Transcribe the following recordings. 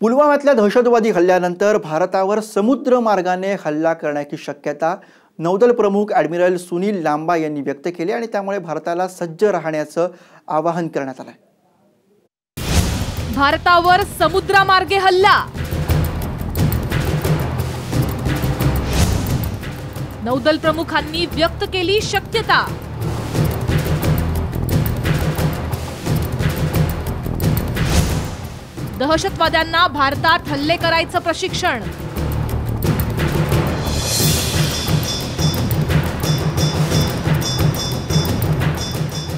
पुलवामातल्या दहशतवादी हल्ल्यानंतर भारतावर समुद्र मार्गाने हल्ला करण्याची शक्यता नौदल प्रमुख ॲडमिरल सुनील लांबा यांनी व्यक्त केली आणि त्यामुळे भारताला सज्ज राहण्याचं आवाहन करण्यात आलं आहे। भारतावर समुद्रमार्गे हल्ला, नौदल प्रमुखांनी व्यक्त केली शक्यता। दहशतवाद्यांना भारतात हल्ले करायचं प्रशिक्षण।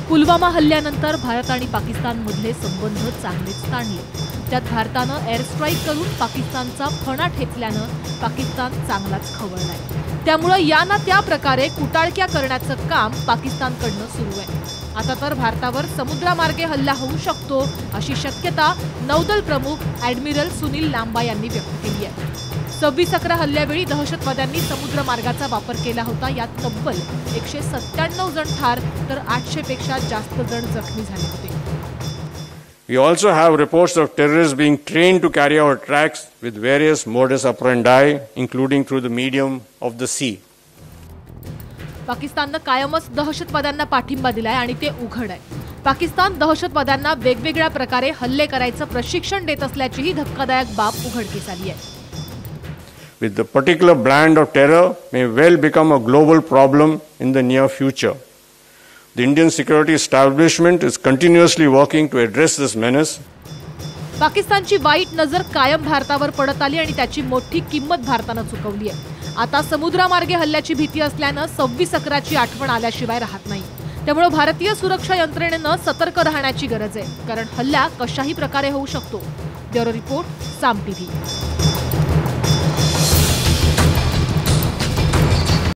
पुलवामा हल्ल्यानंतर भारत आणि पाकिस्तानमधले संबंध चांगलेच ताणले। त्यात भारतानं एअर स्ट्राईक करून पाकिस्तानचा फणा ठेचल्यानं पाकिस्तान चांगलाच खवळलाय। त्यामुळे या ना त्या प्रकारे कुटाळक्या करण्याचं काम पाकिस्तानकडनं सुरू आहे। आता तर भारतावर समुद्रमार्गे हल्ला होऊ शकतो अशी शक्यता नौदल प्रमुख ॲडमिरल सुनील लांबा यांनी व्यक्त केली आहे। 26/11 हल्ल्यावेळी दहशतवाद्यांनी समुद्रमार्गाचा वापर केला होता। यात तब्बल 197 जण ठार तर 800 पेक्षा जास्त जण जखमी झाले होते। We also have reports of terrorists being trained to carry out attacks with various modus operandi, including through the medium of the sea. पाकिस्ताननं कायमच दहशतवाद्यांना पाठिंबा दिलाय आणि ते उघड आहे। पाकिस्तान दहशतवाद्यांना वेगवेगळ्या प्रकारे हल्ले करायचं प्रशिक्षण देत असल्याचीही धक्कादायक बाब उघडकीस आली आहे। With the particular brand of terror may well become a global problem in the near future. The Indian security establishment is continuously working to address this menace. पाकिस्तानची वाईट नजर कायम भारतावर पडत आली आणि त्याची मोठी किंमत भारतानं चुकवली आहे। आता समुद्रमार्गे हल्ल्याची भीती असल्यानं 26/11ची आठवण आल्याशिवाय राहत नाही। त्यामुळे भारतीय सुरक्षा यंत्रणेनं सतर्क राहण्याची गरज आहे, कारण हल्ला कशाही प्रकारे होऊ शकतो। ब्युरो रिपोर्ट, साम टीव्ही।